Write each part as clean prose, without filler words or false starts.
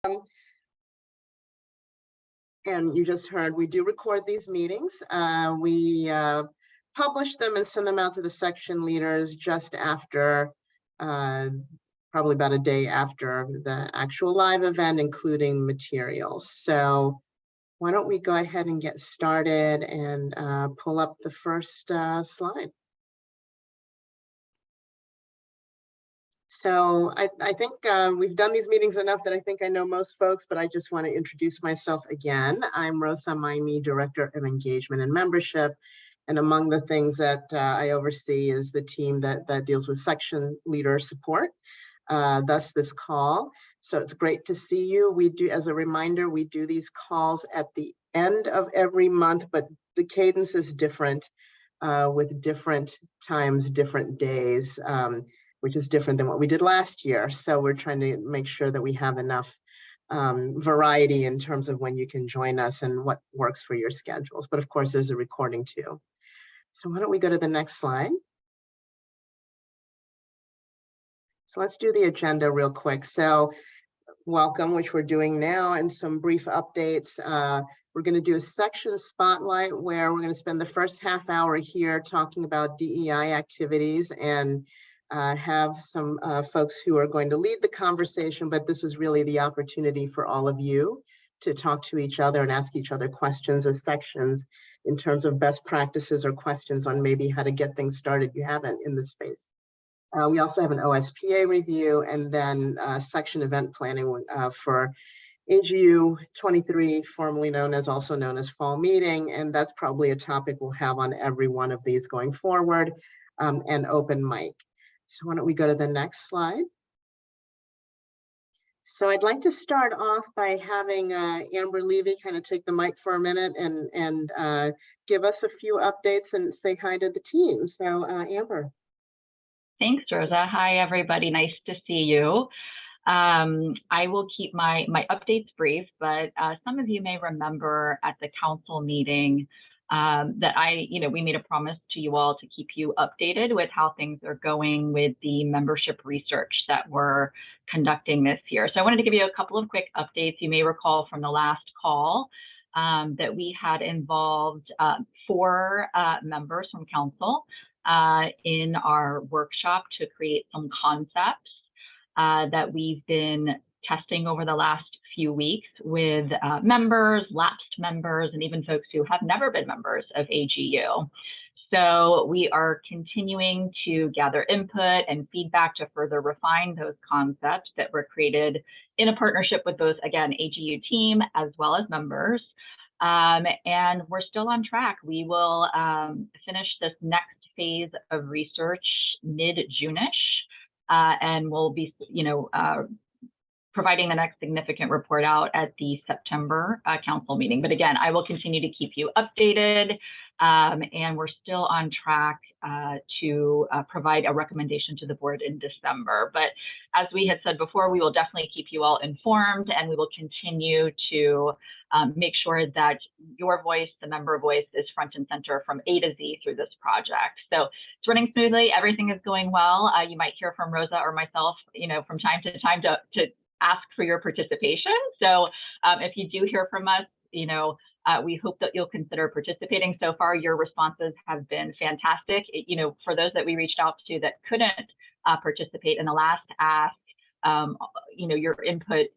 And you just heard, we do record these meetings. We publish them and send them out to the section leaders just after, probably about a day after the actual live event, including materials. So why don't we go ahead and get started and pull up the first slide. So I think we've done these meetings enough that I think I know most folks, but I just want to introduce myself again. I'm Rotha Maimi, Director of Engagement and Membership. And among the things that I oversee is the team that deals with section leader support, thus this call. So it's great to see you. We do, as a reminder, we do these calls at the end of every month, but the cadence is different with different times, different days. Which is different than what we did last year. So we're trying to make sure that we have enough variety in terms of when you can join us and what works for your schedules. But of course, there's a recording too. So why don't we go to the next slide? So let's do the agenda real quick. So welcome, which we're doing now, and some brief updates. We're going to do a section spotlight where we're going to spend the first half hour here talking about DEI activities and have some folks who are going to lead the conversation, but this is really the opportunity for all of you to talk to each other and ask each other questions as sections in terms of best practices or questions on maybe how to get things started you haven't in this space. We also have an OSPA review and then section event planning for AGU 23, formerly known as fall meeting, and that's probably a topic we'll have on every one of these going forward, and open mic. So why don't we go to the next slide? So I'd like to start off by having Amber Levy kind of take the mic for a minute and give us a few updates and say hi to the team. So Amber. Thanks, Rosa. Hi, everybody. Nice to see you. I will keep my updates brief, but some of you may remember at the council meeting that we made a promise to you all to keep you updated with how things are going with the membership research that we're conducting this year. So I wanted to give you a couple of quick updates. You may recall from the last call that we had involved 4 members from council in our workshop to create some concepts that we've been testing over the last few weeks with members, lapsed members, and even folks who have never been members of AGU. So we are continuing to gather input and feedback to further refine those concepts that were created in a partnership with both, again, AGU team as well as members. And we're still on track. We will finish this next phase of research mid-June-ish, and we'll be, providing the next significant report out at the September council meeting. But again, I will continue to keep you updated, and we're still on track to provide a recommendation to the board in December. But as we had said before, we will definitely keep you all informed, and we will continue to make sure that your voice, the member voice, is front and center from A to Z through this project. So it's running smoothly. Everything is going well. You might hear from Rosa or myself, from time to time to ask for your participation. So if you do hear from us, we hope that you'll consider participating. So far, your responses have been fantastic. For those that we reached out to that couldn't participate in the last ask, your input,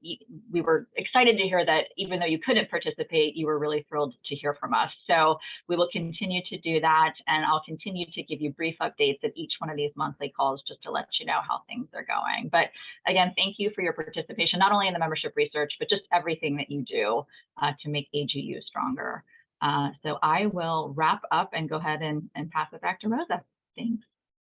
we were excited to hear that even though you couldn't participate, you were really thrilled to hear from us. So we will continue to do that, and I'll continue to give you brief updates at each one of these monthly calls just to let you know how things are going. But again, thank you for your participation, not only in the membership research, but just everything that you do to make AGU stronger. So I will wrap up and go ahead and pass it back to Rosa. Thanks.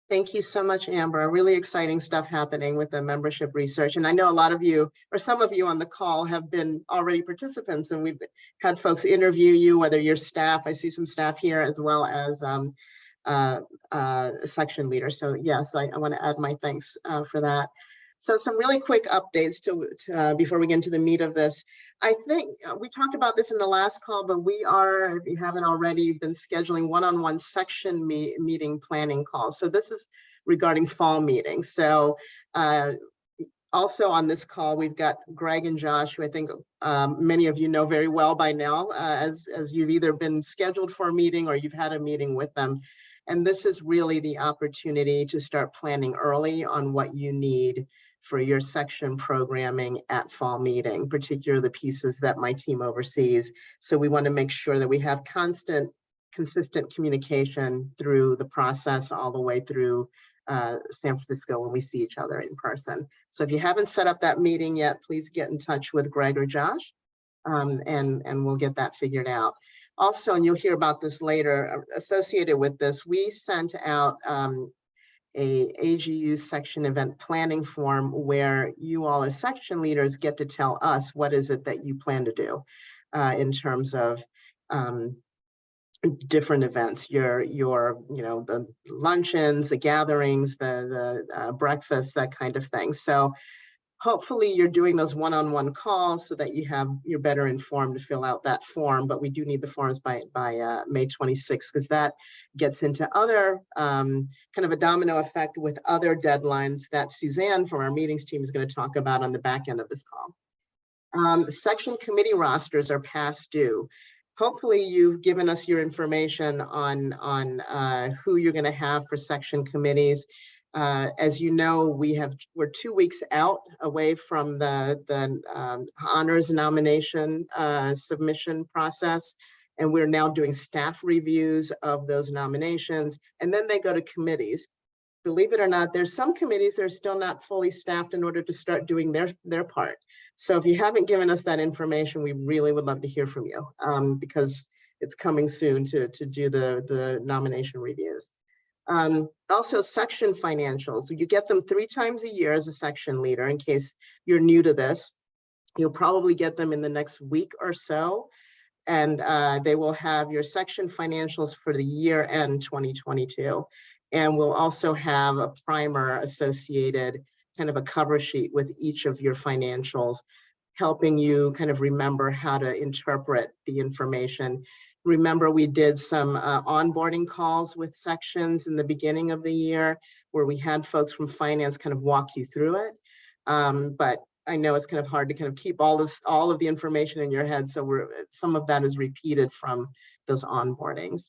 Thank you so much, Amber. Really exciting stuff happening with the membership research. And I know a lot of you, or some of you on the call, have been already participants, and we've had folks interview you, whether you're staff. I see some staff here, as well as section leaders. So yes, I want to add my thanks for that. So some really quick updates to before we get into the meat of this. I think we talked about this in the last call, but we are, if you haven't already, been scheduling one-on-one section meeting planning calls. So this is regarding fall meetings. So Also on this call, we've got Greg and Josh, who I think many of you know very well by now, as you've either been scheduled for a meeting or you've had a meeting with them. And this is really the opportunity to start planning early on what you need for your section programming at fall meeting, particularly the pieces that my team oversees. So we want to make sure that we have consistent communication through the process all the way through San Francisco when we see each other in person. So if you haven't set up that meeting yet, please get in touch with Greg or Josh, and we'll get that figured out. Also, and you'll hear about this later, associated with this, we sent out a AGU section event planning form where you all as section leaders get to tell us what is it that you plan to do in terms of different events, your the luncheons, the gatherings, the breakfast, that kind of thing. So hopefully you're doing those one-on-one calls so that you're better informed to fill out that form. But we do need the forms by May 26th, because that gets into other kind of a domino effect with other deadlines that Suzanne from our meetings team is going to talk about on the back end of this call. Section committee rosters are past due. Hopefully you've given us your information on who you're going to have for section committees. As you know, we're 2 weeks out away from the honors nomination submission process, and we're now doing staff reviews of those nominations, and then they go to committees. Believe it or not, there's some committees that are still not fully staffed in order to start doing their part. So if you haven't given us that information, we really would love to hear from you, because it's coming soon to do the nomination reviews. Also, section financials. You get them 3 times a year as a section leader. In case you're new to this, you'll probably get them in the next week or so. And they will have your section financials for the year end 2022. And we'll also have a primer associated, kind of a cover sheet with each of your financials, helping you kind of remember how to interpret the information. Remember, we did some onboarding calls with sections in the beginning of the year where we had folks from finance kind of walk you through it. But I know it's kind of hard to kind of keep all of the information in your head. So some of that is repeated from those onboardings.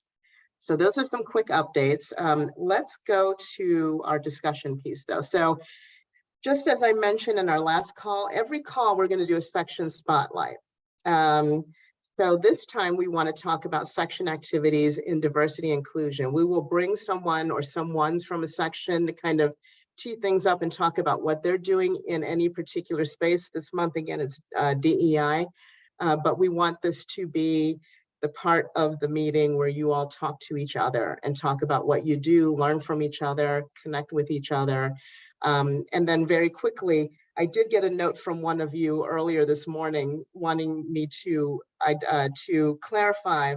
So those are some quick updates. Let's go to our discussion piece though. So just as I mentioned in our last call, every call we're going to do a section spotlight. So this time we want to talk about section activities in diversity inclusion. We will bring someone or someones from a section to kind of tee things up and talk about what they're doing in any particular space. This month, again, it's DEI, but we want this to be the part of the meeting where you all talk to each other and talk about what you do, learn from each other, connect with each other. And then very quickly, I did get a note from one of you earlier this morning wanting me to clarify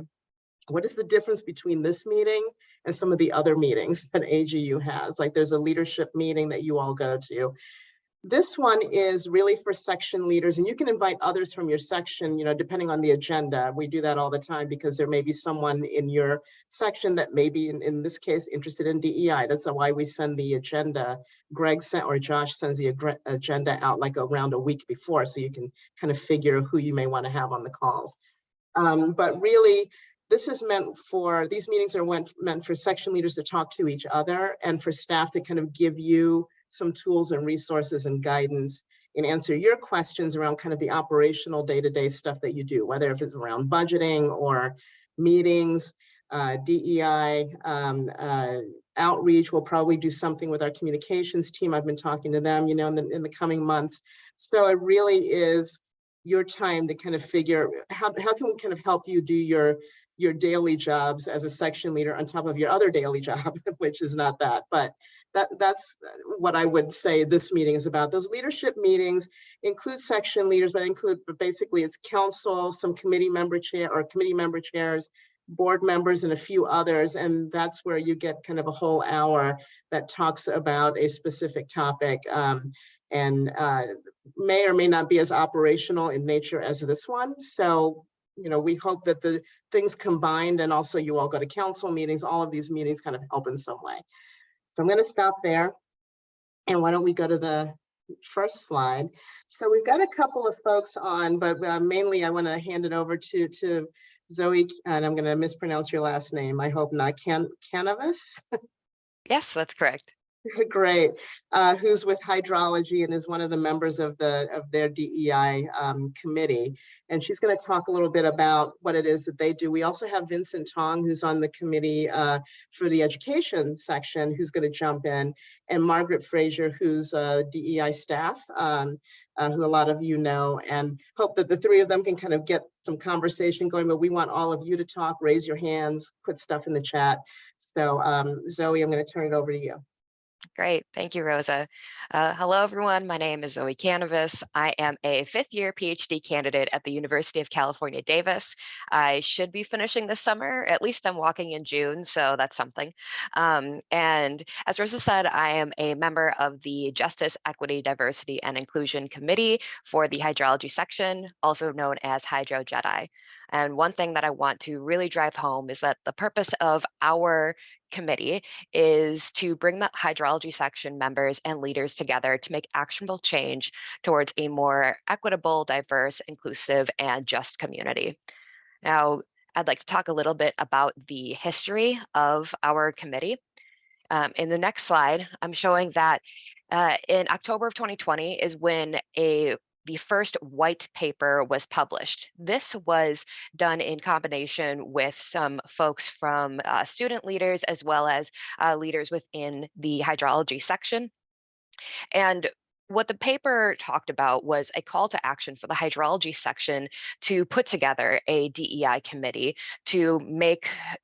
what is the difference between this meeting and some of the other meetings that AGU has. Like there's a leadership meeting that you all go to. This one is really for section leaders, and you can invite others from your section, depending on the agenda. We do that all the time because there may be someone in your section that may be, in this case, interested in DEI. That's why we send the agenda. Greg sent, or Josh sends the agenda out like around a week before, so you can kind of figure who you may want to have on the calls. But really, this is these meetings are meant for section leaders to talk to each other and for staff to kind of give you some tools and resources and guidance and answer your questions around kind of the operational day-to-day stuff that you do, whether if it's around budgeting or meetings, DEI, outreach. We'll probably do something with our communications team. I've been talking to them, in the coming months. So it really is your time to kind of figure how can we kind of help you do your daily jobs as a section leader on top of your other daily job, which is not that, but that's what I would say this meeting is about. Those leadership meetings include section leaders, but basically it's council, some committee member chairs, board members, and a few others. And that's where you get kind of a whole hour that talks about a specific topic, and may or may not be as operational in nature as this one. So, we hope that the things combined, and also you all go to council meetings, all of these meetings kind of help in some way. So I'm going to stop there. And why don't we go to the first slide. So we've got a couple of folks on, but mainly I want to hand it over to Zoe, and I'm going to mispronounce your last name. I hope not. Cannavas? Yes, that's correct. Great. Who's with hydrology and is one of the members of their DEI committee. And she's going to talk a little bit about what it is that they do. We also have Vincent Tong, who's on the committee for the education section, who's going to jump in, and Margaret Frazier, who's DEI staff, who a lot of you know, and hope that the three of them can kind of get some conversation going, but we want all of you to talk, raise your hands, put stuff in the chat. So Zoe, I'm going to turn it over to you. Great. Thank you, Rosa. Hello, everyone. My name is Zoe Cannavas. I am a fifth-year PhD candidate at the University of California, Davis. I should be finishing this summer. At least I'm walking in June, so that's something. And as Rosa said, I am a member of the Justice, Equity, Diversity, and Inclusion Committee for the Hydrology section, also known as Hydro Jedi. And one thing that I want to really drive home is that the purpose of our committee is to bring the hydrology section members and leaders together to make actionable change towards a more equitable, diverse, inclusive, and just community. Now, I'd like to talk a little bit about the history of our committee. In the next slide, I'm showing that in October of 2020 is when the first white paper was published. This was done in combination with some folks from student leaders as well as leaders within the hydrology section. And what the paper talked about was a call to action for the hydrology section to put together a DEI committee to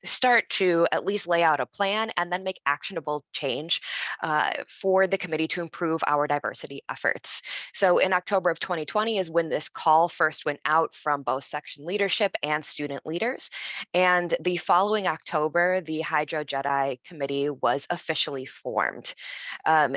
start to at least lay out a plan and then make actionable change for the committee to improve our diversity efforts. So in October of 2020 is when this call first went out from both section leadership and student leaders. And the following October, the Hydro Jedi committee was officially formed.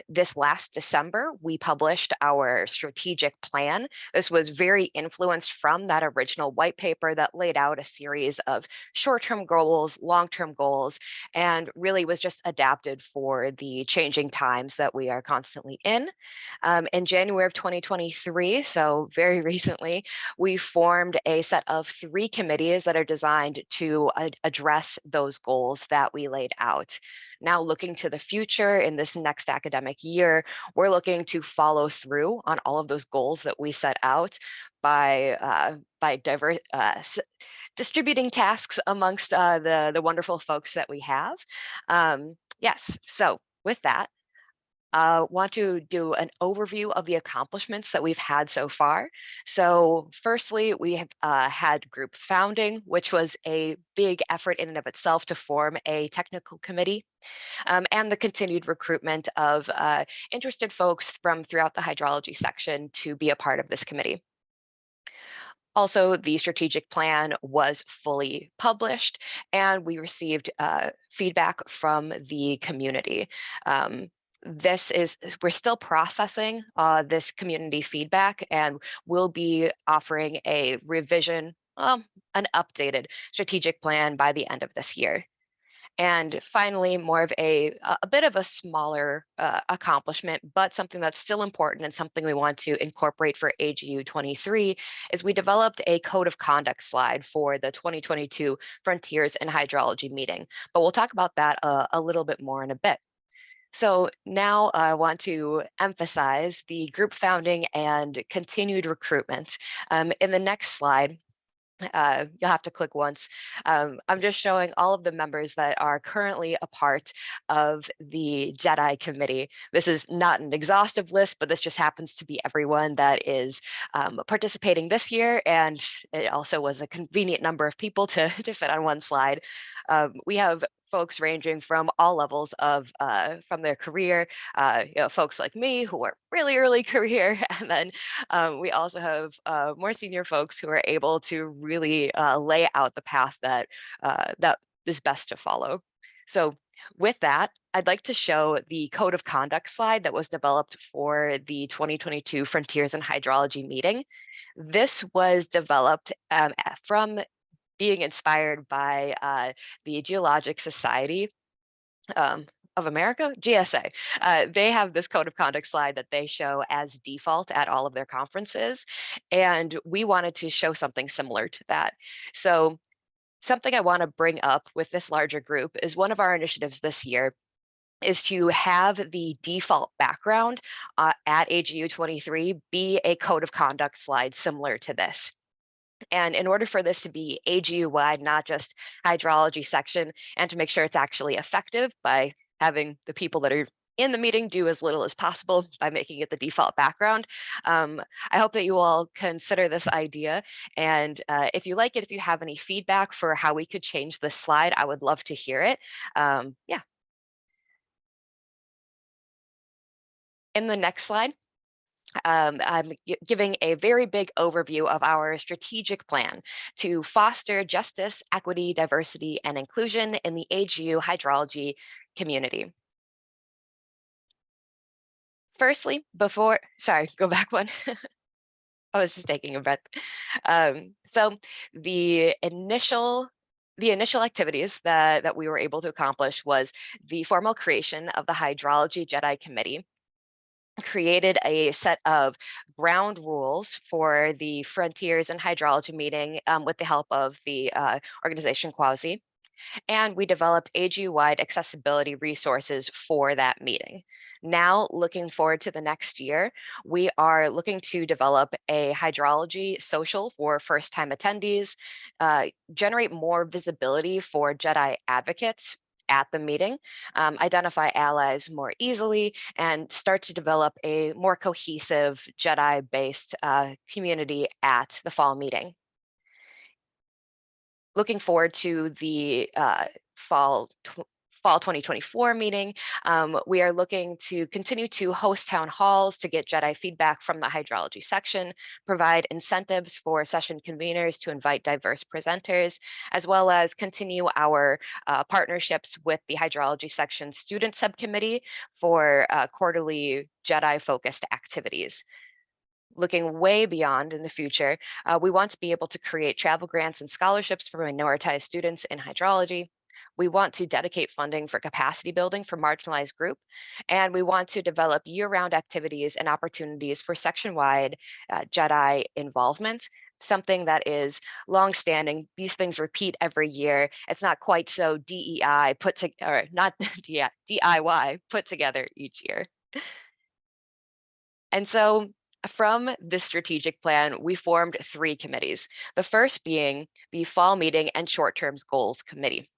This last December, we published our strategic plan. This was very influenced from that original white paper that laid out a series of short-term goals, long-term goals, and really was just adapted for the changing times that we are constantly in. In January of 2023, so very recently, we formed a set of 3 committees that are designed to address those goals that we laid out. Now, looking to the future in this next academic year, we're looking to follow through on all of those goals that we set out by distributing tasks amongst the wonderful folks that we have. Yes, so with that, want to do an overview of the accomplishments that we've had so far. So firstly, we have had group founding, which was a big effort in and of itself to form a technical committee, and the continued recruitment of interested folks from throughout the hydrology section to be a part of this committee. Also, the strategic plan was fully published, and we received feedback from the community. We're still processing this community feedback, and we'll be offering a revision, an updated strategic plan by the end of this year. And finally, more of a bit of a smaller accomplishment, but something that's still important and something we want to incorporate for AGU 23 is we developed a code of conduct slide for the 2022 Frontiers in Hydrology meeting. But we'll talk about that a little bit more in a bit. So now I want to emphasize the group founding and continued recruitment. In the next slide, you'll have to click once. I'm just showing all of the members that are currently a part of the Jedi committee. This is not an exhaustive list, but this just happens to be everyone that is participating this year, and it also was a convenient number of people to fit on one slide. We have folks ranging from all levels of from their career, folks like me who are really early career, and then we also have more senior folks who are able to really lay out the path that that is best to follow. So with that, I'd like to show the code of conduct slide that was developed for the 2022 Frontiers in Hydrology meeting. This was developed from being inspired by the Geologic Society. of America, GSA, they have this code of conduct slide that they show as default at all of their conferences. And we wanted to show something similar to that. So something I want to bring up with this larger group is one of our initiatives this year is to have the default background at AGU 23 be a code of conduct slide similar to this. And in order for this to be AGU wide, not just hydrology section, and to make sure it's actually effective by having the people that are in the meeting do as little as possible by making it the default background. I hope that you all consider this idea. And if you like it, if you have any feedback for how we could change this slide, I would love to hear it. Yeah. In the next slide, I'm giving a very big overview of our strategic plan to foster justice, equity, diversity, and inclusion in the AGU hydrology community. Firstly, sorry, go back one. I was just taking a breath. So the initial activities that we were able to accomplish was the formal creation of the Hydrology Jedi Committee, created a set of ground rules for the Frontiers in Hydrology meeting with the help of the organization Quasi, and we developed AGU-wide accessibility resources for that meeting. Now, looking forward to the next year, we are looking to develop a hydrology social for first-time attendees, generate more visibility for Jedi advocates at the meeting, identify allies more easily, and start to develop a more cohesive Jedi-based community at the fall meeting. Looking forward to the fall 2024 meeting. We are looking to continue to host town halls to get Jedi feedback from the hydrology section, provide incentives for session conveners to invite diverse presenters, as well as continue our partnerships with the hydrology section student subcommittee for quarterly Jedi focused activities. Looking way beyond in the future, we want to be able to create travel grants and scholarships for minoritized students in hydrology. We want to dedicate funding for capacity building for marginalized group, and we want to develop year-round activities and opportunities for section-wide Jedi involvement, something that is long-standing. These things repeat every year. It's not quite so DEI or not DIY put together each year. And so from this strategic plan, we formed 3 committees, the first being the Fall Meeting and Short-Term Goals Committee.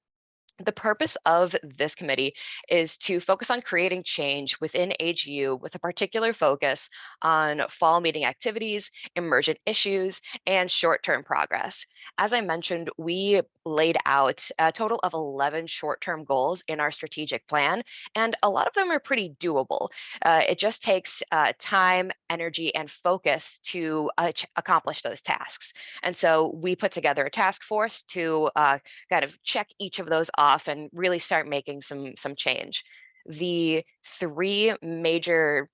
The purpose of this committee is to focus on creating change within AGU with a particular focus on fall meeting activities, emergent issues, and short-term progress. As I mentioned, we laid out a total of 11 short-term goals in our strategic plan, and a lot of them are pretty doable. It just takes time, energy, and focus to accomplish those tasks. And so we put together a task force to kind of check each of those off and really start making some change. The 3 major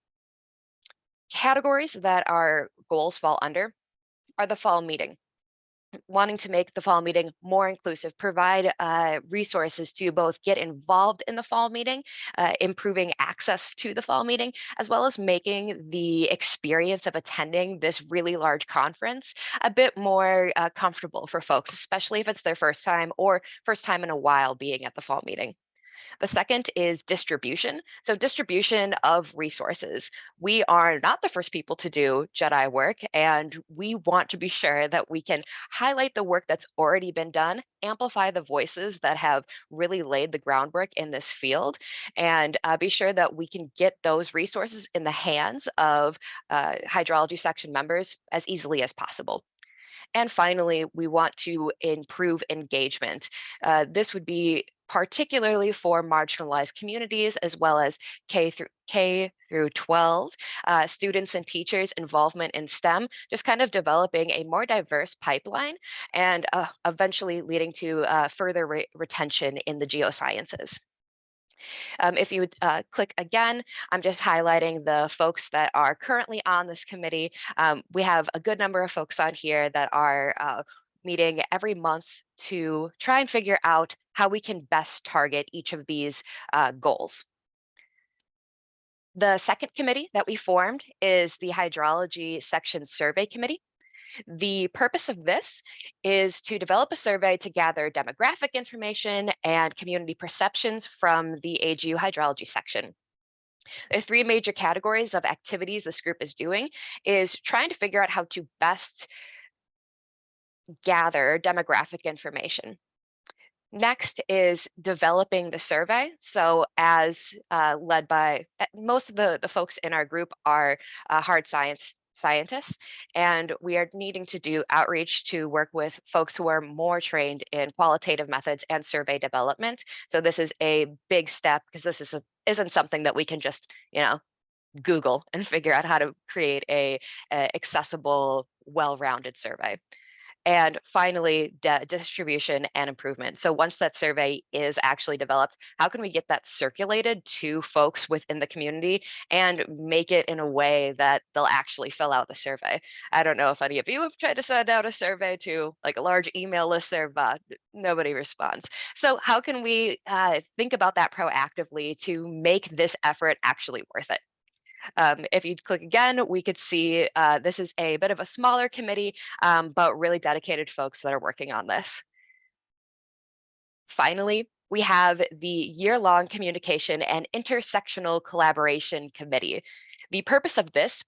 categories that our goals fall under are the fall meeting, wanting to make the fall meeting more inclusive, provide resources to both get involved in the fall meeting, improving access to the fall meeting, as well as making the experience of attending this really large conference a bit more comfortable for folks, especially if it's their first time or first time in a while being at the fall meeting. The second is distribution. So distribution of resources. We are not the first people to do Jedi work, and we want to be sure that we can highlight the work that's already been done, amplify the voices that have really laid the groundwork in this field, and be sure that we can get those resources in the hands of hydrology section members as easily as possible. And finally, we want to improve engagement. This would be particularly for marginalized communities, as well as K through 12 students and teachers' involvement in STEM, just kind of developing a more diverse pipeline and eventually leading to further retention in the geosciences. If you would click again, I'm just highlighting the folks that are currently on this committee. We have a good number of folks on here that are meeting every month to try and figure out how we can best target each of these goals. The second committee that we formed is the Hydrology Section Survey Committee. The purpose of this is to develop a survey to gather demographic information and community perceptions from the AGU hydrology section. There are three major categories of activities this group is doing, is trying to figure out how to best gather demographic information. Next is developing the survey. So as led by most of the folks in our group are hard scientists, and we are needing to do outreach to work with folks who are more trained in qualitative methods and survey development. So this is a big step because this isn't something that we can just, Google and figure out how to create a accessible, well-rounded survey. And finally, distribution and improvement. So once that survey is actually developed, how can we get that circulated to folks within the community and make it in a way that they'll actually fill out the survey? I don't know if any of you have tried to send out a survey to like a large email listserv, but nobody responds. So how can we think about that proactively to make this effort actually worth it? If you click again, we could see this is a bit of a smaller committee, but really dedicated folks that are working on this. Finally, we have the year-long communication and intersectional collaboration committee. The purpose of this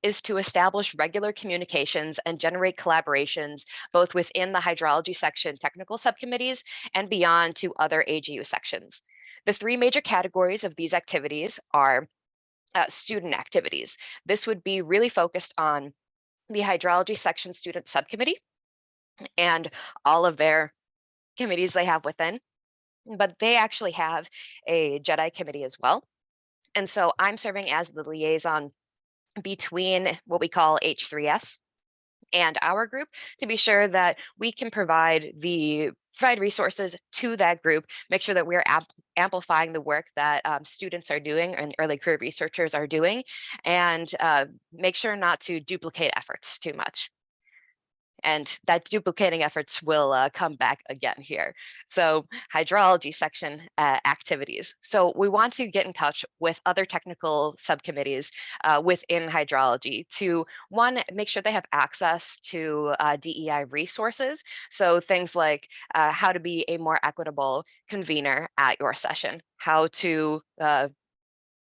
is to establish regular communications and generate collaborations both within the hydrology section technical subcommittees and beyond to other AGU sections. The three major categories of these activities are student activities. This would be really focused on the hydrology section student subcommittee and all of their committees they have within, but they actually have a JEDI committee as well. And so I'm serving as the liaison between what we call H3S and our group to be sure that we can provide resources to that group, make sure that we're amplifying the work that students are doing and early career researchers are doing, and make sure not to duplicate efforts too much. And that duplicating efforts will come back again here. So hydrology section activities. So we want to get in touch with other technical subcommittees within hydrology to, one, make sure they have access to DEI resources. So things like how to be a more equitable convener at your session, how to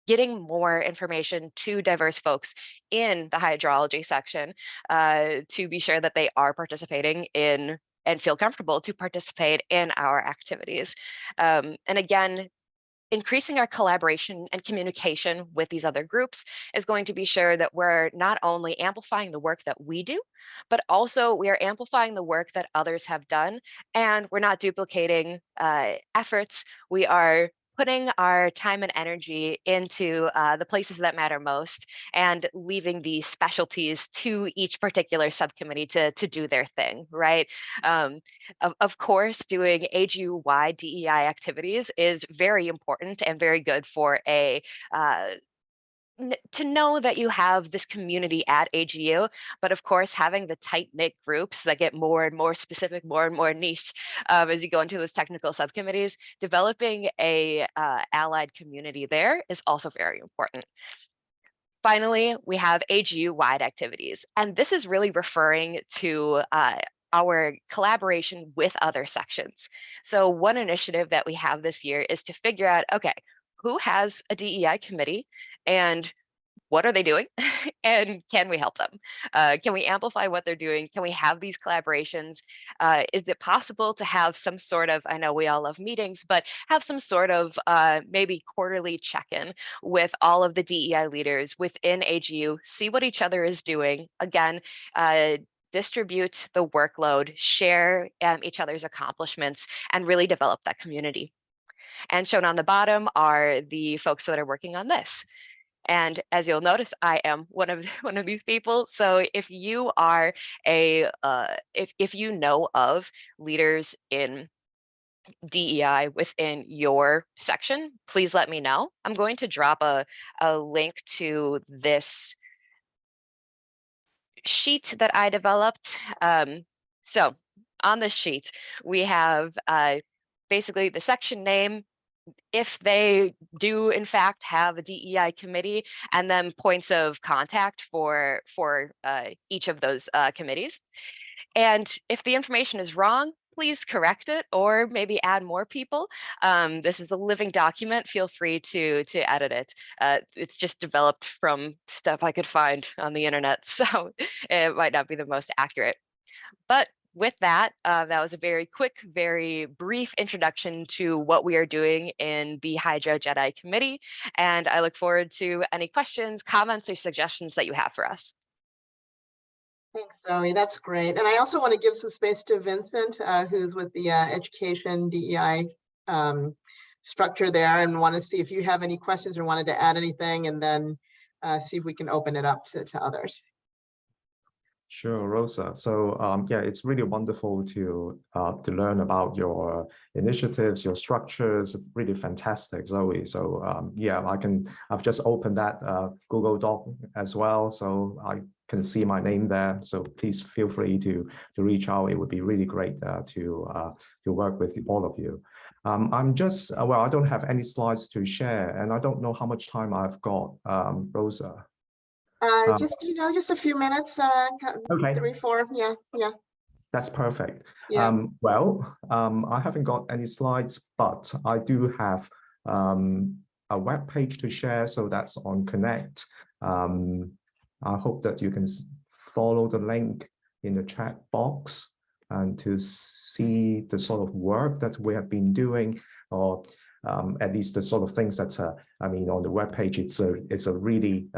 getting more information to diverse folks in the hydrology section to be sure that they are participating in and feel comfortable to participate in our activities. And again, increasing our collaboration and communication with these other groups is going to be sure that we're not only amplifying the work that we do, but also we are amplifying the work that others have done, and we're not duplicating efforts. We are putting our time and energy into the places that matter most and leaving the specialties to each particular subcommittee to do their thing, right? Of course, doing AGU-wide DEI activities is very important and very good for to know that you have this community at AGU, but of course, having the tight-knit groups that get more and more specific, more and more niche as you go into those technical subcommittees, developing a allied community there is also very important. Finally, we have AGU-wide activities, and this is really referring to our collaboration with other sections. So one initiative that we have this year is to figure out, okay, who has a DEI committee and what are they doing? And can we help them? Can we amplify what they're doing? Can we have these collaborations? Is it possible to have some sort of, I know we all love meetings, but have some sort of maybe quarterly check-in with all of the DEI leaders within AGU, see what each other is doing. Again, distribute the workload, share each other's accomplishments, and really develop that community. And shown on the bottom are the folks that are working on this. And as you'll notice, I am one of these people. So if you are if you know of leaders in DEI within your section, please let me know. I'm going to drop a link to this sheet that I developed. So on the sheet, we have basically the section name, if they do in fact have a DEI committee, and then points of contact for each of those committees. And if the information is wrong, please correct it or maybe add more people. This is a living document. Feel free to edit it. It's just developed from stuff I could find on the internet, so it might not be the most accurate. But with that, that was a very quick, very brief introduction to what we are doing in the Hydra Jedi Committee. And I look forward to any questions, comments, or suggestions that you have for us. Thanks, Zoe. That's great. And I also want to give some space to Vincent, who's with the education DEI structure there, and want to see if you have any questions or wanted to add anything, and then see if we can open it up to others. Sure, Rosa. So yeah, it's really wonderful to learn about your initiatives, your structures. Really fantastic, Zoe. So yeah, I've just opened that Google Doc as well, so I can see my name there. So please feel free to reach out. It would be really great to work with all of you. I'm just well, I don't have any slides to share, and I don't know how much time I've got, Rosa. Just, just a few minutes, Okay. 3, 4, yeah. That's perfect. Yeah. Well, I haven't got any slides, but I do have a web page to share. So that's on Connect. I hope that you can follow the link in the chat box and to see the sort of work that we have been doing, or at least the sort of things that I mean, on the web page, it's a really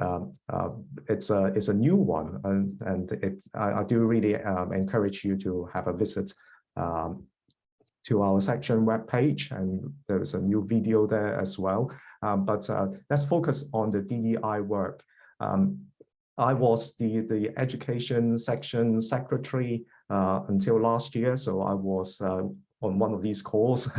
it's a new one, and I do really encourage you to have a visit to our section web page, and there's a new video there as well. But let's focus on the DEI work. I was the education section secretary until last year, so I was on one of these calls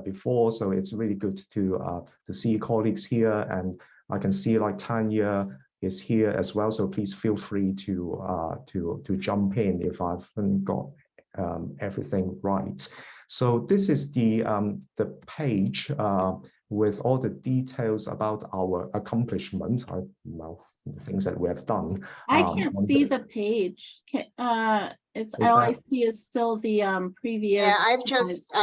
before, so it's really good to see colleagues here, and I can see like Tanya is here as well. So please feel free to jump in if I haven't got everything right. So this is the page with all the details about our accomplishment. Well, the things that we have done. I can't see the page. It's all I see is still the previous. Yeah, I've just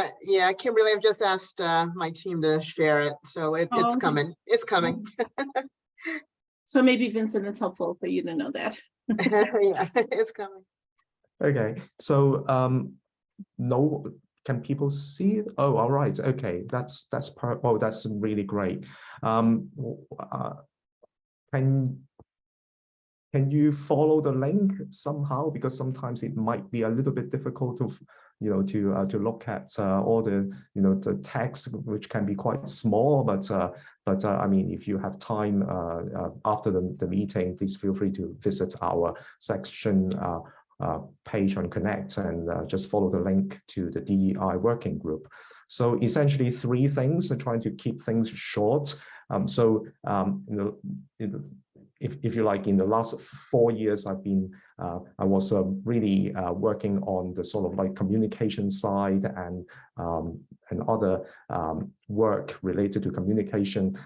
Kimberly, I've just asked my team to share it, so it's okay. coming. It's coming. So maybe Vincent, it's helpful for you to know that. Yeah, it's coming. Okay, so no, can people see it? Oh, all right. Okay, that's really great. Can you follow the link somehow? Because sometimes it might be a little bit difficult to look at all the the text, which can be quite small. But I mean, if you have time after the meeting, please feel free to visit our section page on Connect and just follow the link to the DEI working group. So essentially 3 things, and trying to keep things short. If you like, in the last 4 years, I was really working on the sort of like communication side and other work related to communication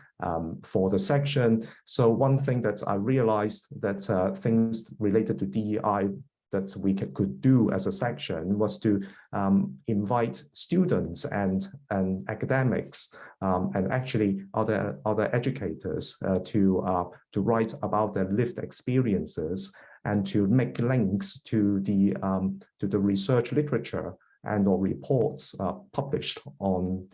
for the section. So one thing that I realized that things related to DEI that we could do as a section was to invite students and academics and actually other educators to write about their lived experiences and to make links to the research literature and or reports published on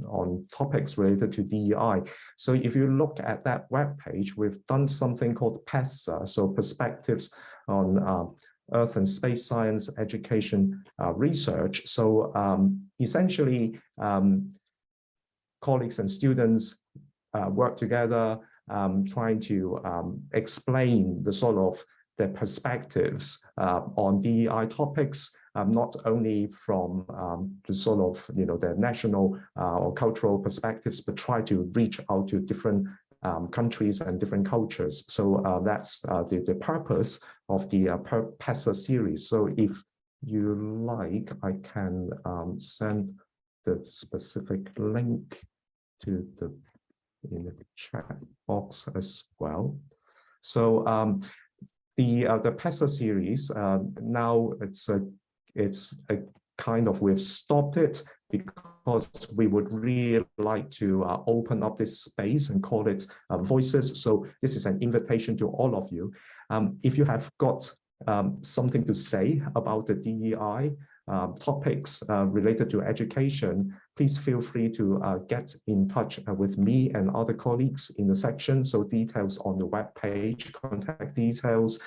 on topics related to DEI. So if you look at that web page, we've done something called PESA, so Perspectives on Earth and Space Science Education Research. So essentially, colleagues and students work together, trying to explain the sort of their perspectives on DEI topics, not only from the sort of their national or cultural perspectives, but try to reach out to different countries and different cultures. So that's the purpose of the PESA series. So if you like, I can send the specific link to in the chat box as well. So the PESA series, now it's a kind of, we've stopped it because we would really like to open up this space and call it Voices. So this is an invitation to all of you. If you have got something to say about the DEI topics related to education, please feel free to get in touch with me and other colleagues in the section. So details on the web page, contact details.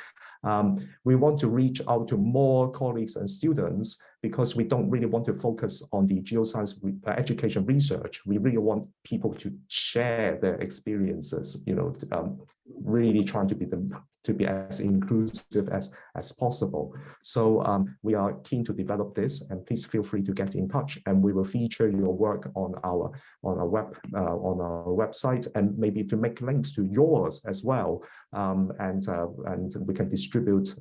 We want to reach out to more colleagues and students because we don't really want to focus on the geoscience education research. We really want people to share their experiences, you know, really trying to be as inclusive as possible. So we are keen to develop this, and please feel free to get in touch, and we will feature your work on our website, and maybe to make links to yours as well, and we can distribute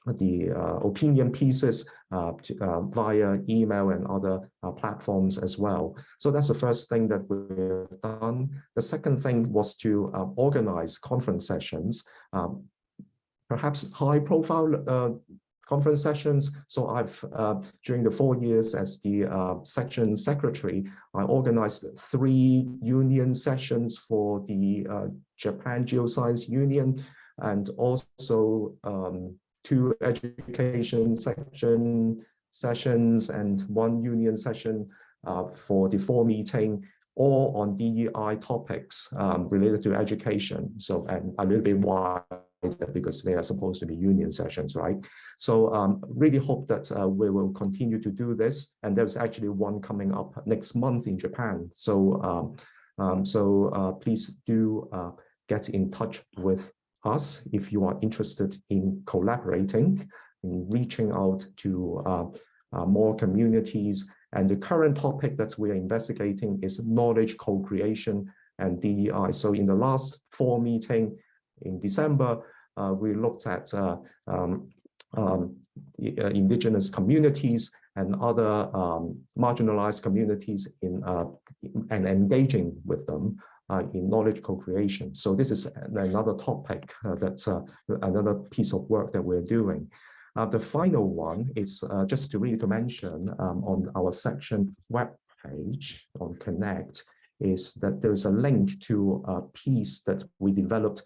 the opinion pieces via email and other platforms as well. So that's the first thing that we've done. The second thing was to organize conference sessions, perhaps high-profile conference sessions. So I've, during the 4 years as the section secretary, I organized 3 union sessions for the Japan Geoscience Union, and also 2 education section sessions and 1 union session for the 4 meeting, all on DEI topics related to education. So, and a little bit wider because they are supposed to be union sessions, right? So really hope that we will continue to do this. And there's actually one coming up next month in Japan. So, please do get in touch with us if you are interested in collaborating, in reaching out to more communities. And the current topic that we are investigating is knowledge co-creation and DEI. So in the last 4 meetings in December, we looked at indigenous communities and other marginalized communities and engaging with them in knowledge co-creation. So this is another topic that's another piece of work that we're doing. The final one is just to really to mention on our section web page on Connect, is that there is a link to a piece that we developed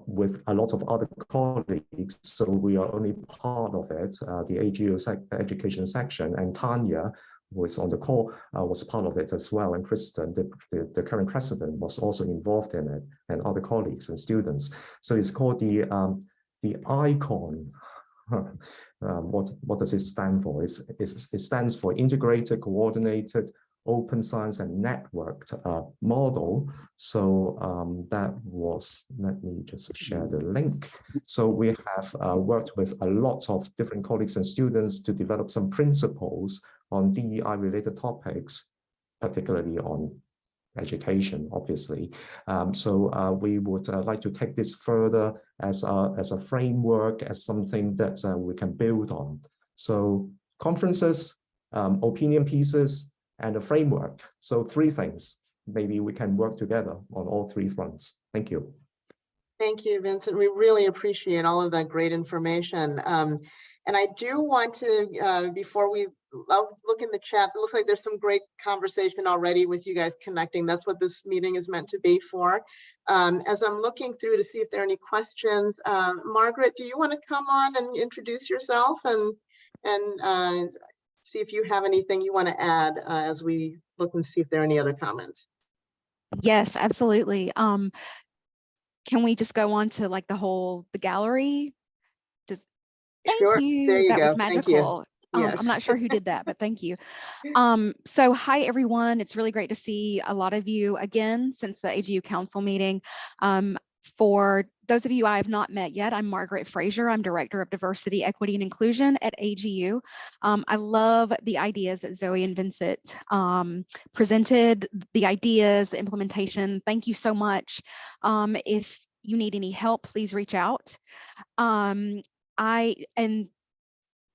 with a lot of other colleagues. So we are only part of it, the AGO education section, and Tanya, who is on the call, was part of it as well, and Kristen, the current president, was also involved in it, and other colleagues and students. So it's called the ICON. What does it stand for? It stands for Integrated, Coordinated, Open Science and Networked Model. So that was, let me just share the link. So we have worked with a lot of different colleagues and students to develop some principles on DEI related topics, particularly on education, obviously. So we would like to take this further as a framework, as something that we can build on. So conferences, opinion pieces, and a framework. So 3 things. Maybe we can work together on all 3 fronts. Thank you. Thank you, Vincent. We really appreciate all of that great information. And I do want to, before we look in the chat, it looks like there's some great conversation already with you guys connecting. That's what this meeting is meant to be for. As I'm looking through to see if there are any questions, Margaret, do you want to come on and introduce yourself and see if you have anything you want to add as we look and see if there are any other comments? Yes, absolutely. Can we just go on to like the gallery? Thank Sure. you. There you That go. was magical. Yes. I'm not sure who did that, but thank you. So hi, everyone. It's really great to see a lot of you again since the AGU Council meeting. For those of you I have not met yet, I'm Margaret Frazier. I'm Director of Diversity, Equity, and Inclusion at AGU. I love the ideas that Zoe and Vincent presented, the ideas, the implementation. Thank you so much. If you need any help, please reach out.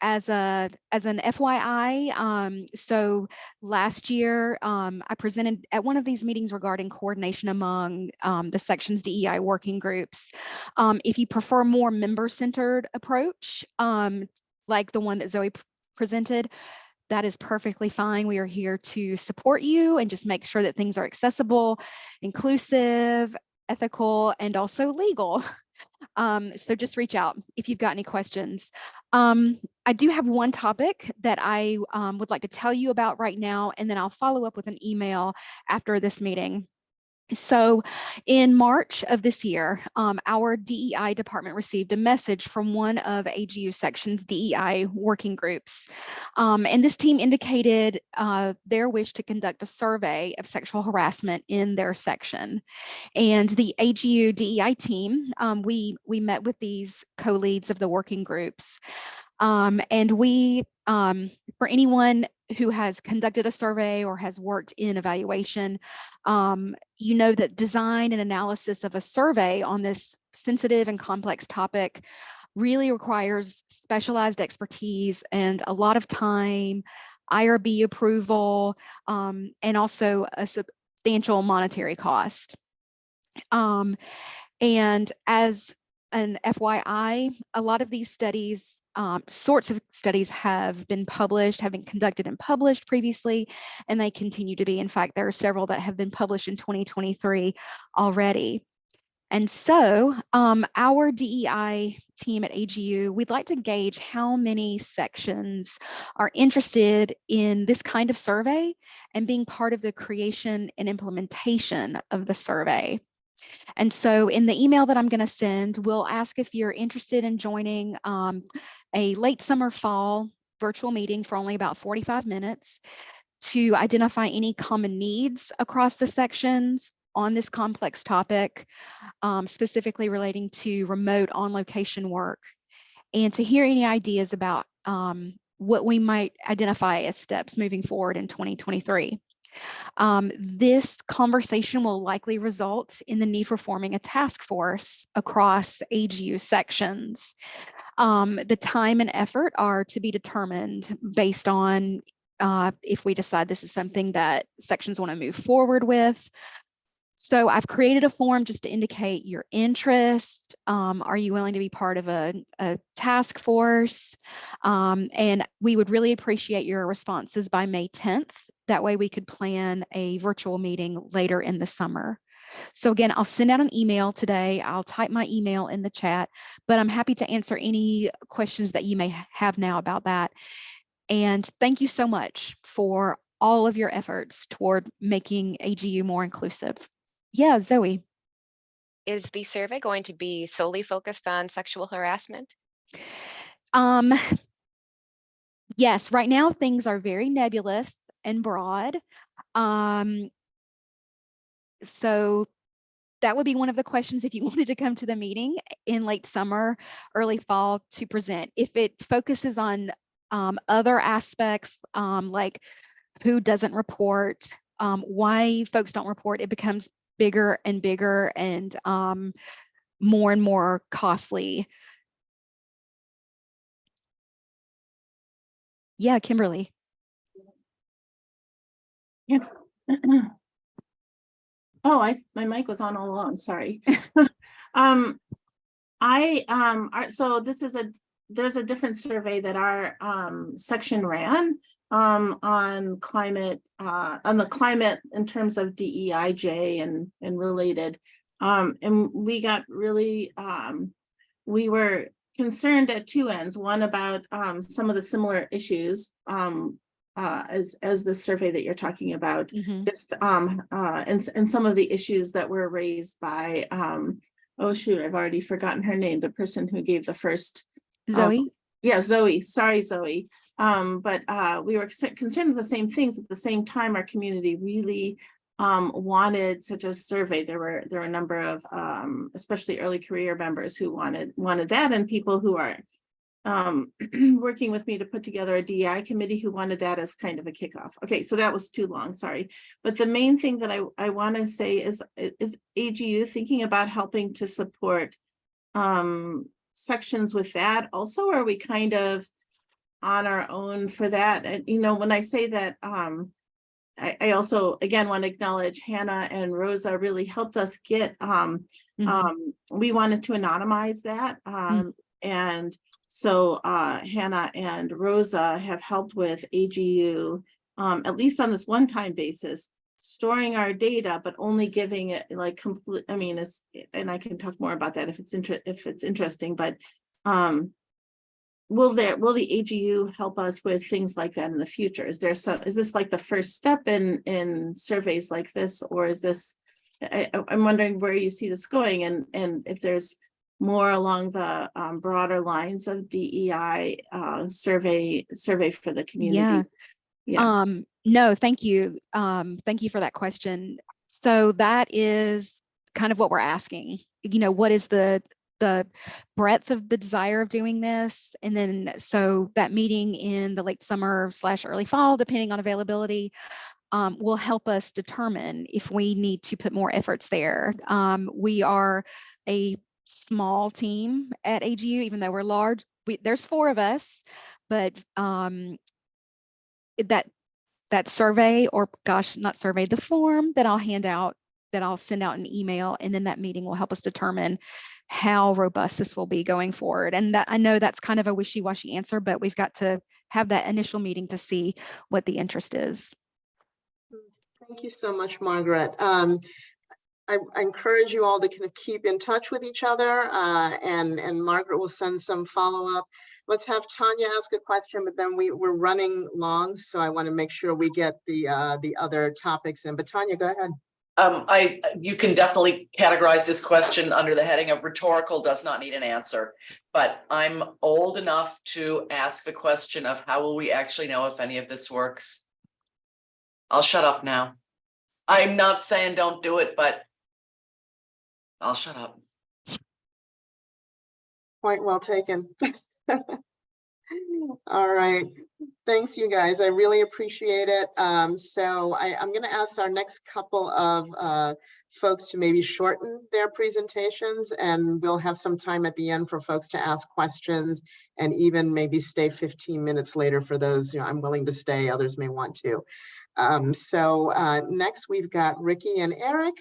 as an FYI, so last year I presented at one of these meetings regarding coordination among the section's DEI working groups. If you prefer more member-centered approach, like the one that Zoe presented, that is perfectly fine. We are here to support you and just make sure that things are accessible, inclusive, ethical, and also legal. So just reach out if you've got any questions. I do have one topic that I would like to tell you about right now, and then I'll follow up with an email after this meeting. So in March of this year, our DEI department received a message from one of AGU section's DEI working groups. And this team indicated their wish to conduct a survey of sexual harassment in their section. And the AGU DEI team, we met with these co-leads of the working groups. And we, for anyone who has conducted a survey or has worked in evaluation, you know that design and analysis of a survey on this sensitive and complex topic really requires specialized expertise and a lot of time, IRB approval, and also a substantial monetary cost. And as an FYI, a lot of these studies, sorts of studies have been conducted and published previously, and they continue to be. In fact, there are several that have been published in 2023 already. And so our DEI team at AGU, we'd like to gauge how many sections are interested in this kind of survey and being part of the creation and implementation of the survey. And so in the email that I'm going to send, we'll ask if you're interested in joining a late summer fall virtual meeting for only about 45 minutes to identify any common needs across the sections on this complex topic, specifically relating to remote on-location work, and to hear any ideas about what we might identify as steps moving forward in 2023. This conversation will likely result in the need for forming a task force across AGU sections. The time and effort are to be determined based on if we decide this is something that sections want to move forward with. So I've created a form just to indicate your interest. Are you willing to be part of a task force? And we would really appreciate your responses by May 10th. That way we could plan a virtual meeting later in the summer. So again, I'll send out an email today. I'll type my email in the chat, but I'm happy to answer any questions that you may have now about that. And thank you so much for all of your efforts toward making AGU more inclusive. Yeah, Zoe. Is the survey going to be solely focused on sexual harassment? Yes, right now things are very nebulous and broad. So that would be one of the questions if you wanted to come to the meeting in late summer, early fall to present. If it focuses on other aspects, like who doesn't report, why folks don't report, it becomes bigger and bigger and more costly. Yeah, Kimberly. Yeah. Oh, my mic was on all along, sorry. So there's a different survey that our section ran on climate, on the climate in terms of DEIJ and related. And we got really, we were concerned at two ends, one about some of the similar issues as the survey that you're talking about, just and some of the issues that were raised by oh shoot, I've already forgotten her name, the person who gave the first Zoe. Yeah, Zoe, sorry, Zoe. But we were concerned with the same things. At the same time, our community really wanted such a survey. There were a number of especially early career members who wanted that, and people who are working with me to put together a DEI committee who wanted that as kind of a kickoff. Okay, so that was too long, sorry. But the main thing that I want to say is AGU thinking about helping to support sections with that also, or are we kind of on our own for that. And, you know, when I say that, I also, again, want to acknowledge Hannah and Rosa really helped us get, we wanted to anonymize that. And so Hannah and Rosa have helped with AGU, at least on this one-time basis, storing our data, but only giving it like complete, I mean, it's, and I can talk more about that if it's interesting, but will the AGU help us with things like that in the future? Is this like the first step in surveys like this, or is this, I'm wondering where you see this going, and if there's more along the broader lines of DEI survey for the community? Yeah. No, thank you. Thank you for that question. So that is kind of what we're asking. You know, what is the breadth of the desire of doing this? And then, so that meeting in the late summer / early fall, depending on availability, will help us determine if we need to put more efforts there. We are a small team at AGU, even though we're large. There's 4 of us, but that survey, or gosh, not survey, the form that I'll hand out, that I'll send out an email, and then that meeting will help us determine how robust this will be going forward. And that, I know that's kind of a wishy-washy answer, but we've got to have that initial meeting to see what the interest is. Thank you so much, Margaret. I encourage you all to kind of keep in touch with each other, and Margaret will send some follow-up. Let's have Tanya ask a question, but then we're running long, so I want to make sure we get the other topics in. But Tanya, go ahead. You can definitely categorize this question under the heading of rhetorical, does not need an answer. But I'm old enough to ask the question of how will we actually know if any of this works? I'll shut up now. I'm not saying don't do it, but I'll shut up. Point well taken. All right. Thanks, you guys. I really appreciate it. So I'm going to ask our next couple of folks to maybe shorten their presentations, and we'll have some time at the end for folks to ask questions, and even maybe stay 15 minutes later for those, you know, I'm willing to stay, others may want to. Next we've got Ricky and Eric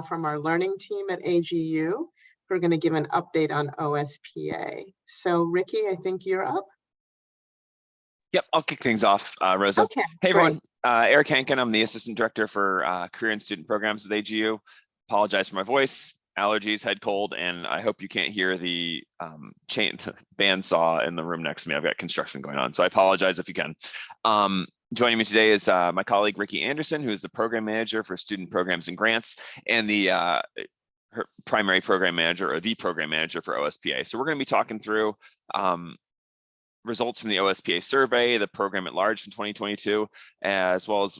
from our learning team at AGU. We're going to give an update on OSPA. So Ricky, I think you're up. Yep, I'll kick things off, Rosa. Okay, hey everyone, Eric Hankin. I'm the Assistant Director for Career and Student Programs with AGU. Apologize for my voice, allergies, head cold, and I hope you can't hear the bandsaw in the room next to me. I've got construction going on, so I apologize if you can. Joining me today is my colleague, Ricky Anderson, who is the Program Manager for Student Programs and Grants, and the her primary program manager, or the program manager for OSPA. So we're going to be talking through results from the OSPA survey, the program at large in 2022, as well as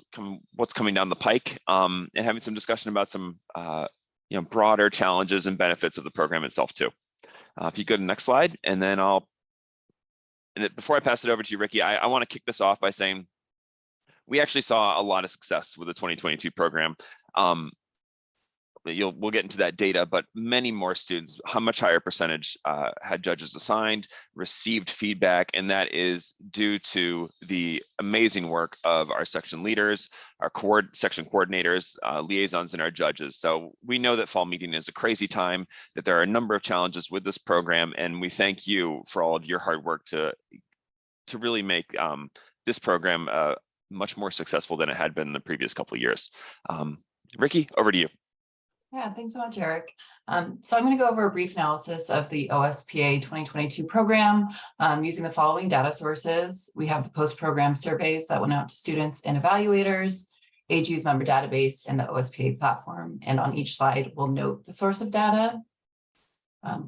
what's coming down the pike, and having some discussion about some broader challenges and benefits of the program itself too. If you go to the next slide, and then before I pass it over to you, Ricky, I want to kick this off by saying we actually saw a lot of success with the 2022 program. We'll get into that data, but many more students, how much higher percentage had judges assigned, received feedback, and that is due to the amazing work of our section leaders, our section coordinators, liaisons, and our judges. So we know that fall meeting is a crazy time, that there are a number of challenges with this program, and we thank you for all of your hard work to really make this program much more successful than it had been in the previous couple of years. Ricky, over to you. Yeah, thanks so much, Eric. So I'm going to go over a brief analysis of the OSPA 2022 program using the following data sources. We have the post-program surveys that went out to students and evaluators, AGU's member database, and the OSPA platform. And on each slide, we'll note the source of data.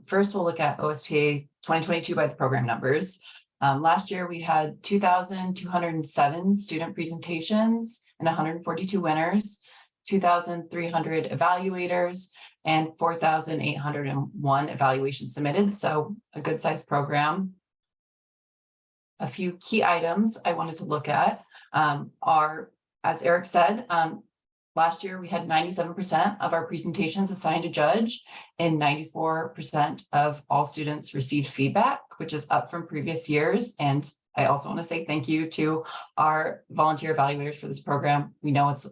First, we'll look at OSPA 2022 by the program numbers. Last year, we had 2,207 student presentations and 142 winners, 2,300 evaluators, and 4,801 evaluations submitted. So a good sized program. A few key items I wanted to look at are, as Eric said, last year we had 97% of our presentations assigned a judge, and 94% of all students received feedback, which is up from previous years and I also want to say thank you to our volunteer evaluators for this program. We know it's,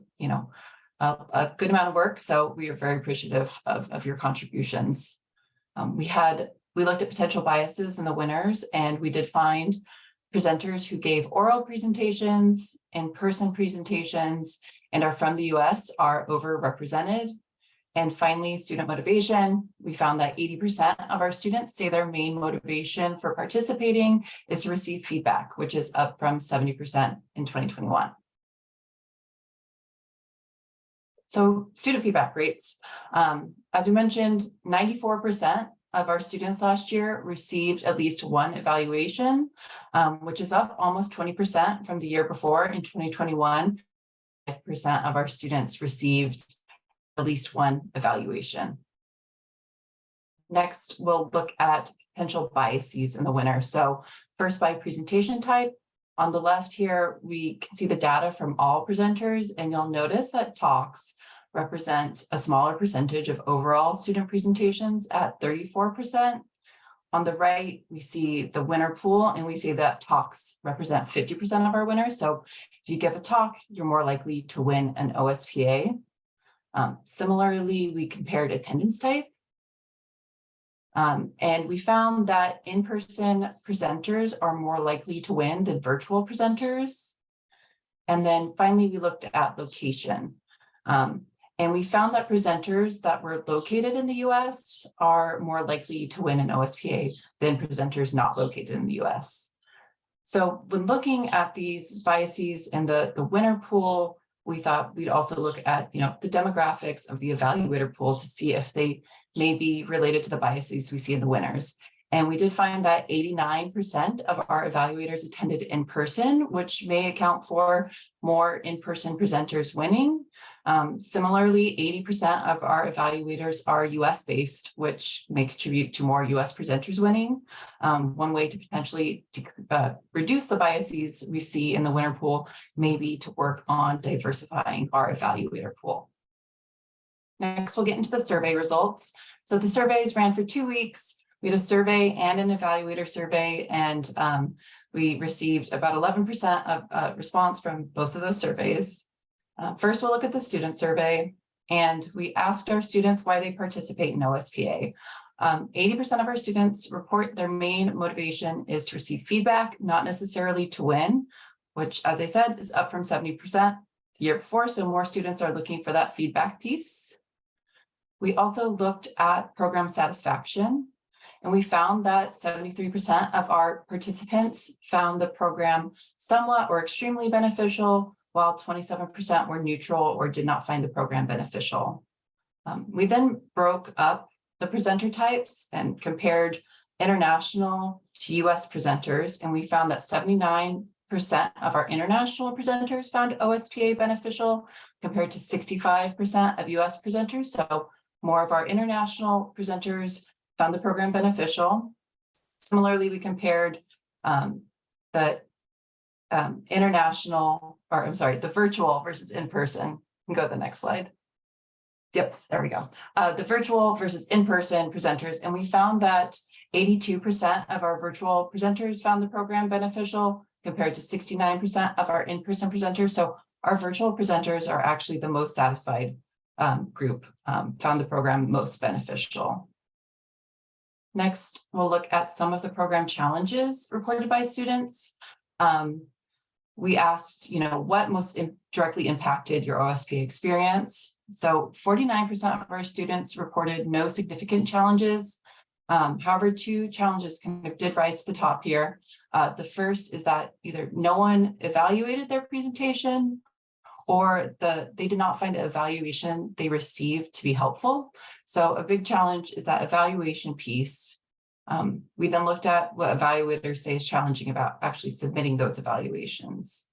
a good amount of work, so we are very appreciative of your contributions. We looked at potential biases in the winners, and we did find presenters who gave oral presentations, in-person presentations, and are from the US are overrepresented. And finally, student motivation. We found that 80% of our students say their main motivation for participating is to receive feedback, which is up from 70% in 2021. So student feedback rates. As we mentioned, 94% of our students last year received at least one evaluation, which is up almost 20% from the year before in 2021. 5% of our students received at least one evaluation. Next, we'll look at potential biases in the winner. So first, by presentation type. On the left here, we can see the data from all presenters, and you'll notice that talks represent a smaller percentage of overall student presentations at 34%. On the right, we see the winner pool, and we see that talks represent 50% of our winners. So if you give a talk, you're more likely to win an OSPA. Similarly, we compared attendance type. And we found that in-person presenters are more likely to win than virtual presenters. And then finally, we looked at location. And we found that presenters that were located in the US are more likely to win an OSPA than presenters not located in the US. So when looking at these biases in the winner pool, we thought we'd also look at the demographics of the evaluator pool to see if they may be related to the biases we see in the winners. And we did find that 89% of our evaluators attended in person, which may account for more in-person presenters winning. Similarly, 80% of our evaluators are US based, which may contribute to more US presenters winning. One way to potentially reduce the biases we see in the winner pool may be to work on diversifying our evaluator pool. Next, we'll get into the survey results. So the surveys ran for 2 weeks. We had a survey and an evaluator survey, and we received about 11% of response from both of those surveys. First, we'll look at the student survey, and we asked our students why they participate in OSPA. 80% of our students report their main motivation is to receive feedback, not necessarily to win, which, as I said, is up from 70% the year before, so more students are looking for that feedback piece. We also looked at program satisfaction, and we found that 73% of our participants found the program somewhat or extremely beneficial, while 27% were neutral or did not find the program beneficial. We then broke up the presenter types and compared international to US presenters, and we found that 79% of our international presenters found OSPA beneficial compared to 65% of US presenters. So more of our international presenters found the program beneficial. Similarly, we compared the virtual versus in-person. You can go to the next slide. Yep, there we go. The virtual versus in-person presenters, and we found that 82% of our virtual presenters found the program beneficial compared to 69% of our in-person presenters. So our virtual presenters are actually the most satisfied group, found the program most beneficial. Next, we'll look at some of the program challenges reported by students. We asked, what most directly impacted your OSPA experience? So 49% of our students reported no significant challenges. However, 2 challenges kind of did rise to the top here. The first is that either no one evaluated their presentation, or they did not find the evaluation they received to be helpful. So a big challenge is that evaluation piece. We then looked at what evaluators say is challenging about actually submitting those evaluations.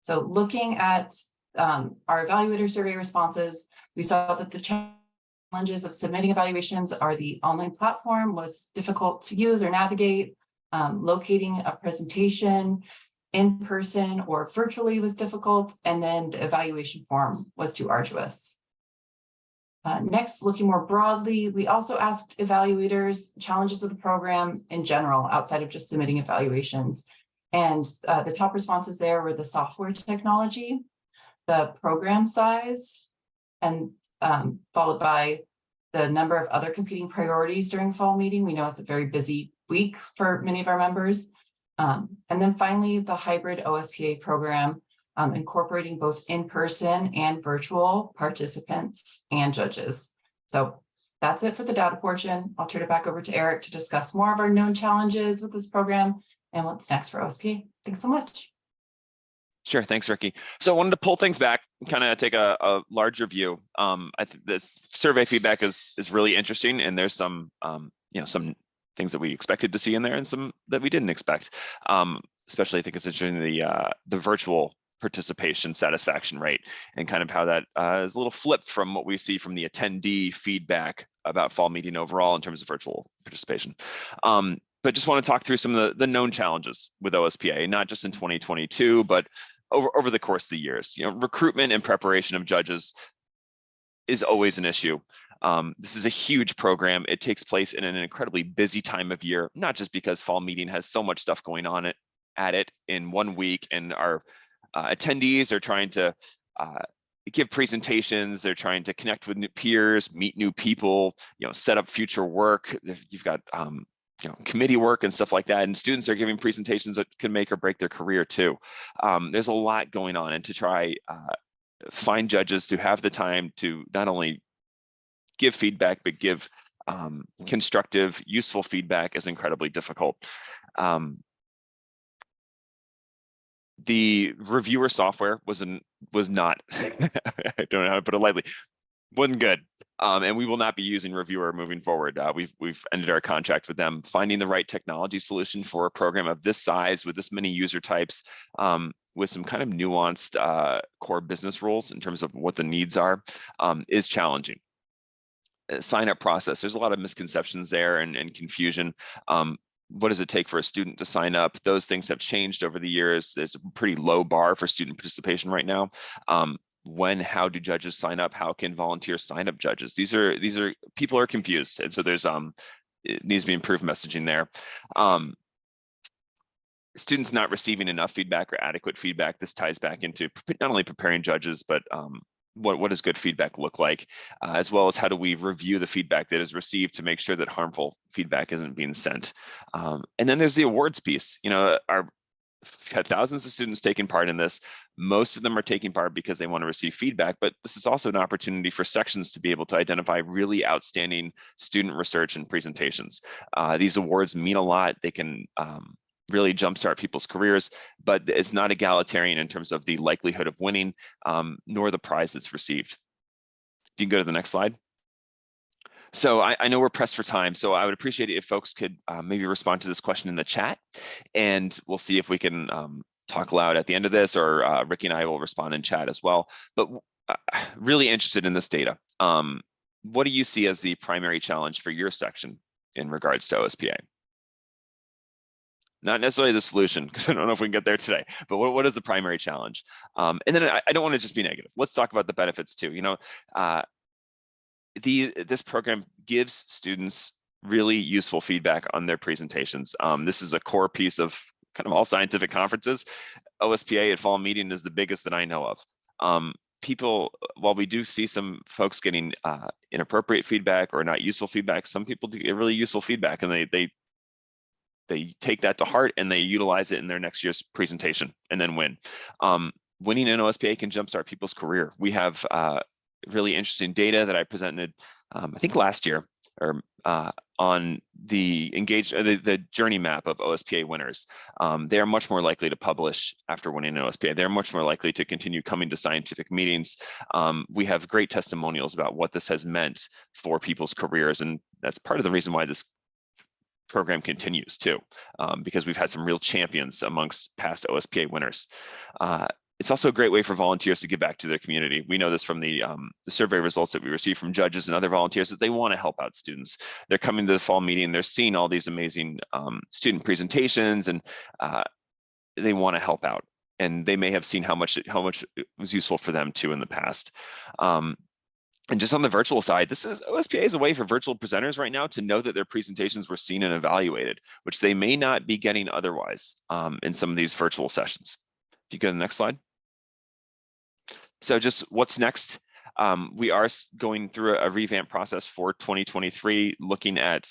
So looking at our evaluator survey responses, we saw that the challenges of submitting evaluations are the online platform was difficult to use or navigate, locating a presentation in person or virtually was difficult, and then the evaluation form was too arduous. Next, looking more broadly, we also asked evaluators challenges of the program in general, outside of just submitting evaluations. And the top responses there were the software technology, the program size, and followed by the number of other competing priorities during fall meeting. We know it's a very busy week for many of our members. And then finally, the hybrid OSPA program, incorporating both in-person and virtual participants and judges. So that's it for the data portion. I'll turn it back over to Eric to discuss more of our known challenges with this program and what's next for OSPA. Thanks so much. Sure, thanks, Ricky. So I wanted to pull things back, kind of take a larger view. I think this survey feedback is really interesting, and there's some some things that we expected to see in there and some that we didn't expect. Especially, I think it's interesting the virtual participation satisfaction rate and kind of how that is a little flip from what we see from the attendee feedback about fall meeting overall in terms of virtual participation. But just want to talk through some of the known challenges with OSPA, not just in 2022, but over the course of the years. Recruitment and preparation of judges is always an issue. This is a huge program. It takes place in an incredibly busy time of year, not just because fall meeting has so much stuff going on at it in 1 week, and our attendees are trying to give presentations, they're trying to connect with new peers, meet new people, set up future work. You've got committee work and stuff like that, and students are giving presentations that can make or break their career too. There's a lot going on, and to try find judges who have the time to not only give feedback, but give constructive, useful feedback is incredibly difficult. The reviewer software was not, I don't know how to put it lightly, wasn't good. And we will not be using Reviewer moving forward. We've ended our contract with them. Finding the right technology solution for a program of this size with this many user types, with some kind of nuanced core business rules in terms of what the needs are, is challenging. Sign up process, there's a lot of misconceptions there and confusion. What does it take for a student to sign up? Those things have changed over the years. There's a pretty low bar for student participation right now. How do judges sign up? How can volunteers sign up judges? These are people are confused, and so there's it needs to be improved messaging there. Students not receiving enough feedback or adequate feedback. This ties back into not only preparing judges, but what does good feedback look like, as well as how do we review the feedback that is received to make sure that harmful feedback isn't being sent. And then there's the awards piece. We've had thousands of students taking part in this. Most of them are taking part because they want to receive feedback, but this is also an opportunity for sections to be able to identify really outstanding student research and presentations. These awards mean a lot. They can really jumpstart people's careers, but it's not egalitarian in terms of the likelihood of winning, nor the prize that's received. If you can go to the next slide. So I know we're pressed for time, so I would appreciate it if folks could maybe respond to this question in the chat, and we'll see if we can talk loud at the end of this, or Ricky and I will respond in chat as well. But really interested in this data. What do you see as the primary challenge for your section in regards to OSPA? Not necessarily the solution, because I don't know if we can get there today, but what is the primary challenge? And then I don't want to just be negative. Let's talk about the benefits too. This program gives students really useful feedback on their presentations. This is a core piece of kind of all scientific conferences. OSPA at fall meeting is the biggest that I know of. While we do see some folks getting inappropriate feedback or not useful feedback, some people do get really useful feedback, and they take that to heart and they utilize it in their next year's presentation and then win. Winning an OSPA can jumpstart people's career. We have really interesting data that I presented, I think last year, or on the journey map of OSPA winners. They are much more likely to publish after winning an OSPA. They're much more likely to continue coming to scientific meetings. We have great testimonials about what this has meant for people's careers, and that's part of the reason why this program continues too, because we've had some real champions amongst past OSPA winners. It's also a great way for volunteers to give back to their community. We know this from the survey results that we receive from judges and other volunteers, that they want to help out students. They're coming to the fall meeting, they're seeing all these amazing student presentations, and they want to help out. And they may have seen how much it was useful for them too in the past. And just on the virtual side, OSPA is a way for virtual presenters right now to know that their presentations were seen and evaluated, which they may not be getting otherwise in some of these virtual sessions. If you go to the next slide. So just what's next? We are going through a revamp process for 2023, looking at,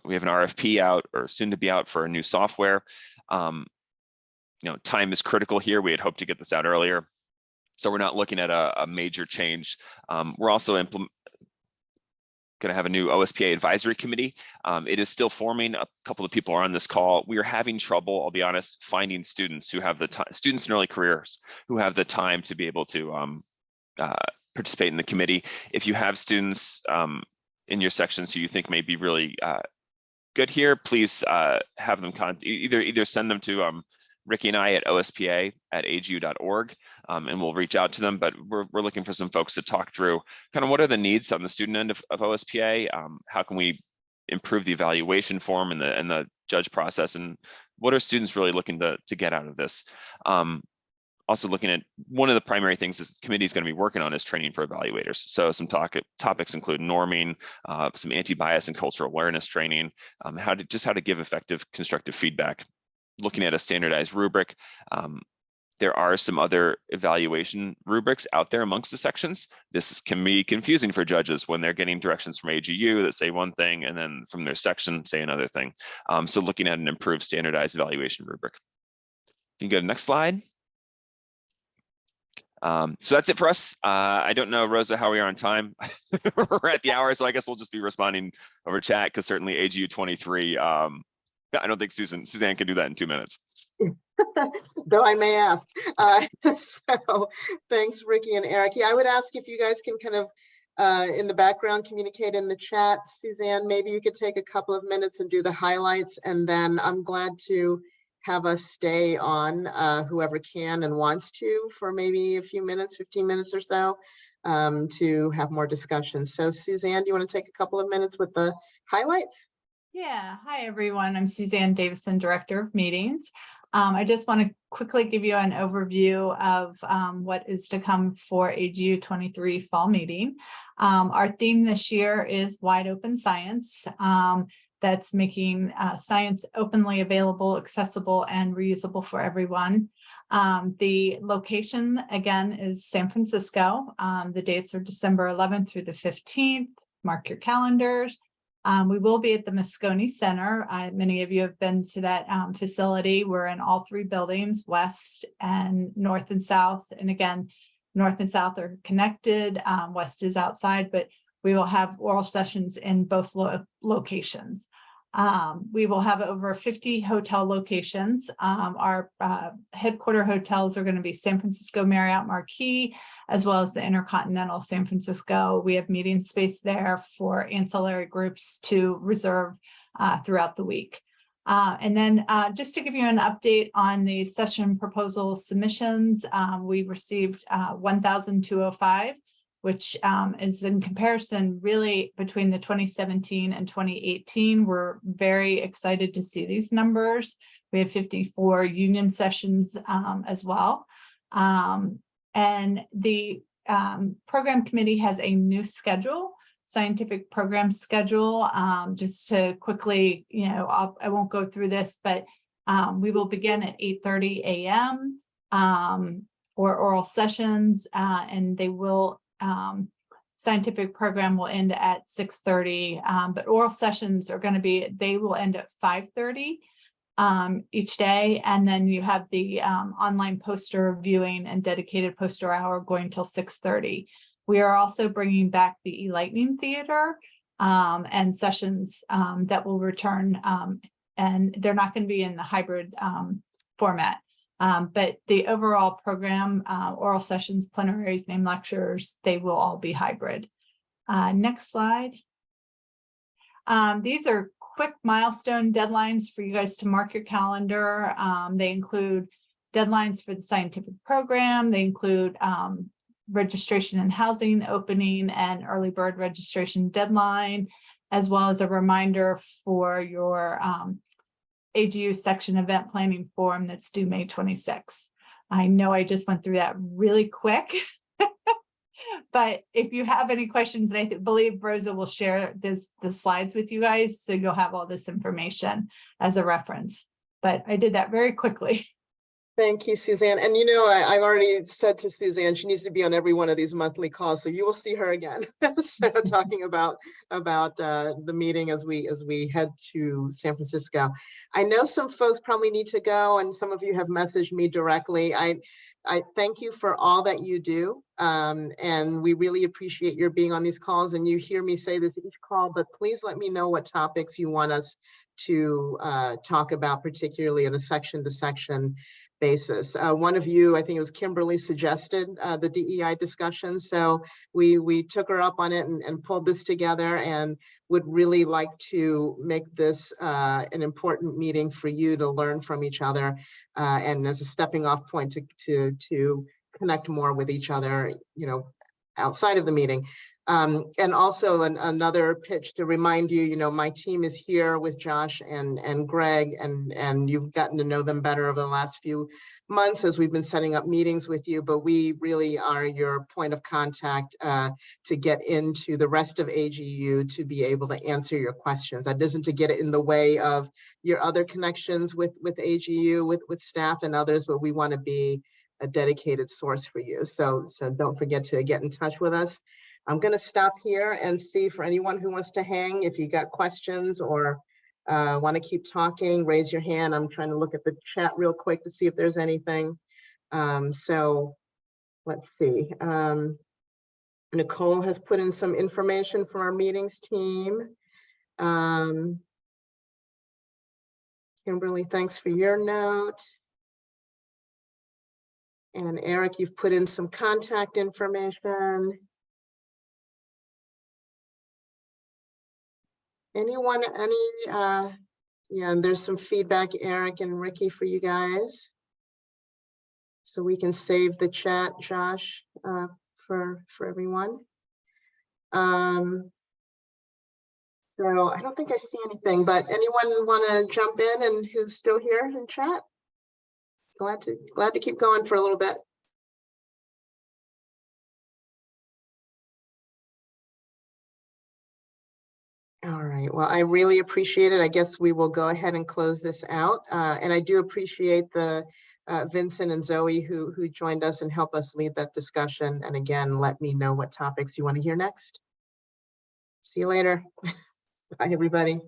we have an RFP out or soon to be out for a new software. Time is critical here. We had hoped to get this out earlier. So we're not looking at a major change. We're also going to have a new OSPA advisory committee. It is still forming. A couple of people are on this call. We are having trouble, I'll be honest, finding students who have the time, students in early careers who have the time to be able to participate in the committee. If you have students in your sections who you think may be really good here, please have them either send them to Ricky and I at ospa@agu.org, and we'll reach out to them. But we're looking for some folks to talk through kind of what are the needs on the student end of OSPA, how can we improve the evaluation form and the judge process, and what are students really looking to get out of this. Also looking at one of the primary things this committee is going to be working on is training for evaluators. So some topics include norming, some anti-bias and cultural awareness training, how to give effective constructive feedback, looking at a standardized rubric. There are some other evaluation rubrics out there amongst the sections. This can be confusing for judges when they're getting directions from AGU that say one thing and then from their section say another thing. So looking at an improved standardized evaluation rubric. You can go to the next slide. So that's it for us. I don't know, Rosa, how we are on time. We're at the hour, so I guess we'll just be responding over chat because certainly AGU 23, I don't think Suzanne can do that in 2 minutes. Though I may ask. So thanks, Ricky and Eric. Yeah, I would ask if you guys can kind of in the background communicate in the chat. Suzanne, maybe you could take a couple of minutes and do the highlights, and then I'm glad to have us stay on, whoever can and wants to, for maybe a few minutes, 15 minutes or so, to have more discussion. So Suzanne, do you want to take a couple of minutes with the highlights? Yeah, hi everyone. I'm Suzanne Davison, Director of Meetings. I just want to quickly give you an overview of what is to come for AGU 23 fall meeting. Our theme this year is Wide Open Science. That's making science openly available, accessible, and reusable for everyone. The location, again, is San Francisco. The dates are December 11th through the 15th. Mark your calendars. We will be at the Moscone Center. Many of you have been to that facility. We're in all three buildings, west and north and south. And again, north and south are connected. West is outside, but we will have oral sessions in both locations. We will have over 50 hotel locations. Our headquarter hotels are going to be San Francisco Marriott Marquis, as well as the Intercontinental San Francisco. We have meeting space there for ancillary groups to reserve throughout the week. And then just to give you an update on the session proposal submissions, we received 1,205, which is in comparison really between the 2017 and 2018. We're very excited to see these numbers. We have 54 union sessions as well. And the program committee has a new schedule, scientific program schedule. Just to quickly, I won't go through this, but we will begin at 8:30 a.m. For oral sessions, and they will, scientific program will end at 6:30, but oral sessions are going to be, they will end at 5:30. Each day, and then you have the online poster viewing and dedicated poster hour going till 6:30. We are also bringing back the e-lightning theater and sessions that will return, and they're not going to be in the hybrid format. But the overall program, oral sessions, plenaries, named lectures, they will all be hybrid. Next slide. These are quick milestone deadlines for you guys to mark your calendar. They include deadlines for the scientific program. They include registration and housing opening and early bird registration deadline, as well as a reminder for your AGU section event planning form that's due May 26th. I know I just went through that really quick. But if you have any questions, I believe Rosa will share the slides with you guys, so you'll have all this information as a reference. But I did that very quickly. Thank you, Suzanne. And you know, I've already said to Suzanne, she needs to be on every one of these monthly calls, so you will see her again. So talking about the meeting as we head to San Francisco. I know some folks probably need to go, and some of you have messaged me directly. I thank you for all that you do, and we really appreciate your being on these calls. And you hear me say this each call, but please let me know what topics you want us to talk about, particularly in a section-to-section basis. One of you, I think it was Kimberly, suggested the DEI discussion. So we took her up on it and pulled this together, and would really like to make this an important meeting for you to learn from each other, and as a stepping off point to connect more with each other, you know, outside of the meeting. And also another pitch to remind you, you know, my team is here with Josh and Greg, and you've gotten to know them better over the last few months as we've been setting up meetings with you, but we really are your point of contact to get into the rest of AGU to be able to answer your questions. That isn't to get it in the way of your other connections with AGU, with staff and others, but we want to be a dedicated source for you. So don't forget to get in touch with us. I'm going to stop here and see for anyone who wants to hang, if you got questions or want to keep talking, raise your hand. I'm trying to look at the chat real quick to see if there's anything. So let's see. Nicole has put in some information from our meetings team. Kimberly, thanks for your note. And Eric, you've put in some contact information. Anyone, yeah, and there's some feedback, Eric and Ricky, for you guys. So we can save the chat, Josh, for everyone. So I don't think I see anything, but anyone want to jump in and who's still here in chat? Glad to keep going for a little bit. All right, well, I really appreciate it. I guess we will go ahead and close this out. And I do appreciate the Vincent and Zoe who joined us and helped us lead that discussion. And again, let me know what topics you want to hear next. See you later. Bye, everybody.